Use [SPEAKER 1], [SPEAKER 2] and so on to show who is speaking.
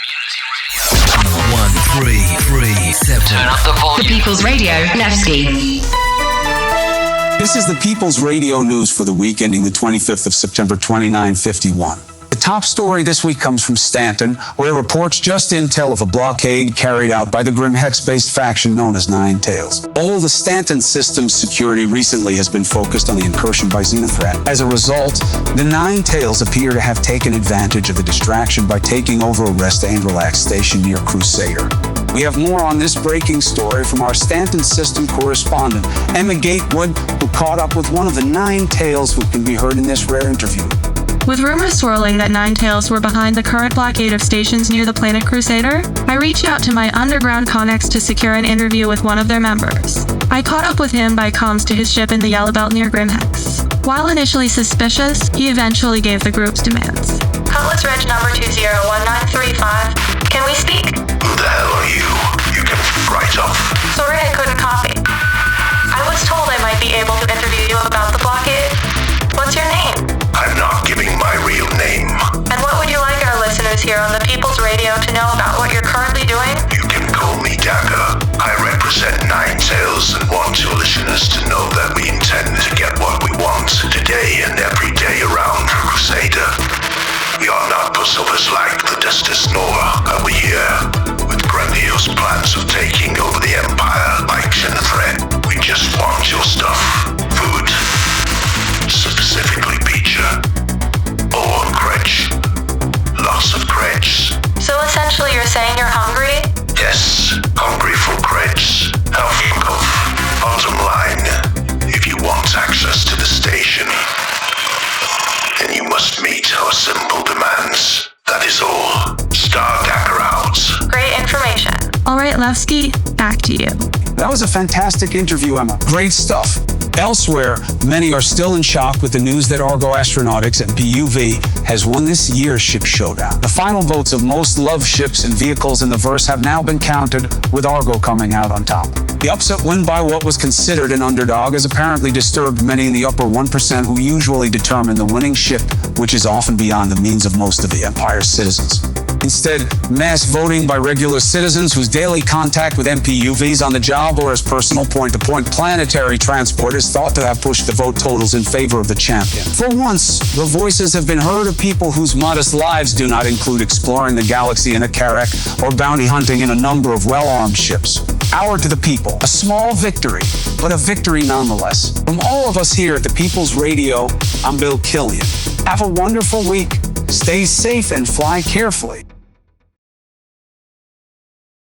[SPEAKER 1] 1337. Turn up the volume.
[SPEAKER 2] The People's Radio, Nevsky.
[SPEAKER 3] This is the People's Radio News for the week ending the 25th of September 2951. The top story this week comes from Stanton, where reports just intel of a blockade carried out by the grim hex-based faction known as Nine Tails. All the Stanton system's security recently has been focused on the incursion by Xenothreat. As a result, the Nine Tails appear to have taken advantage of the distraction by taking over a rest and relax station near Crusader. We have more on this breaking story from our Stanton system correspondent, Emma Gatewood, who caught up with one of the Nine Tails who can be heard in this rare interview.
[SPEAKER 4] With rumors swirling that Nine Tails were behind the current blockade of stations near the planet Crusader, I reached out to my underground connects to secure an interview with one of their members. I caught up with him by comms to his ship in the Yellow Belt near Grimhex. While initially suspicious, he eventually gave the group's demands. Cutlass Reg number 201935. Can we speak?
[SPEAKER 5] Who the hell are you? You can write off.
[SPEAKER 4] Sorry I couldn't copy. I was told I might be able to interview you about the blockade. What's your name?
[SPEAKER 5] I'm not giving my real name.
[SPEAKER 4] And what would you like our listeners here on the People's Radio to know about what you're currently doing?
[SPEAKER 5] You can call me Dagger. I represent Nine Tails and want your listeners to know that we intend to get what we want today and every day around Crusader. We are not pushovers like the Justice, nor are we here with grandiose plans of taking over the Empire like Xenothreat. We just want your stuff. Food. Specifically pizza. Or credge. Lots of credge.
[SPEAKER 4] So essentially you're saying you're hungry?
[SPEAKER 5] Yes, hungry for credge. Half of. Bottom line, if you want access to the station, then you must meet our simple demands. That is all. Star Dagger out.
[SPEAKER 4] Great information. All right, Levski, back to you.
[SPEAKER 3] That was a fantastic interview, Emma. Great stuff. Elsewhere, many are still in shock with the news that Argo Astronautics and PUV has won this year's Ship Showdown. The final votes of most loved ships and vehicles in the verse have now been counted, with Argo coming out on top. The upset win by what was considered an underdog has apparently disturbed many in the upper 1% who usually determine the winning ship, which is often beyond the means of most of the Empire's citizens. Instead, mass voting by regular citizens whose daily contact with MPUVs on the job or as personal point-to-point planetary transport is thought to have pushed the vote totals in favor of the champion. For once, the voices have been heard of people whose modest lives do not include exploring the galaxy in a Carrack or bounty hunting in a number of well-armed ships. Power to the people. A small victory, but a victory nonetheless. From all of us here at the People's Radio, I'm Bill Killian. Have a wonderful week. Stay safe and fly carefully.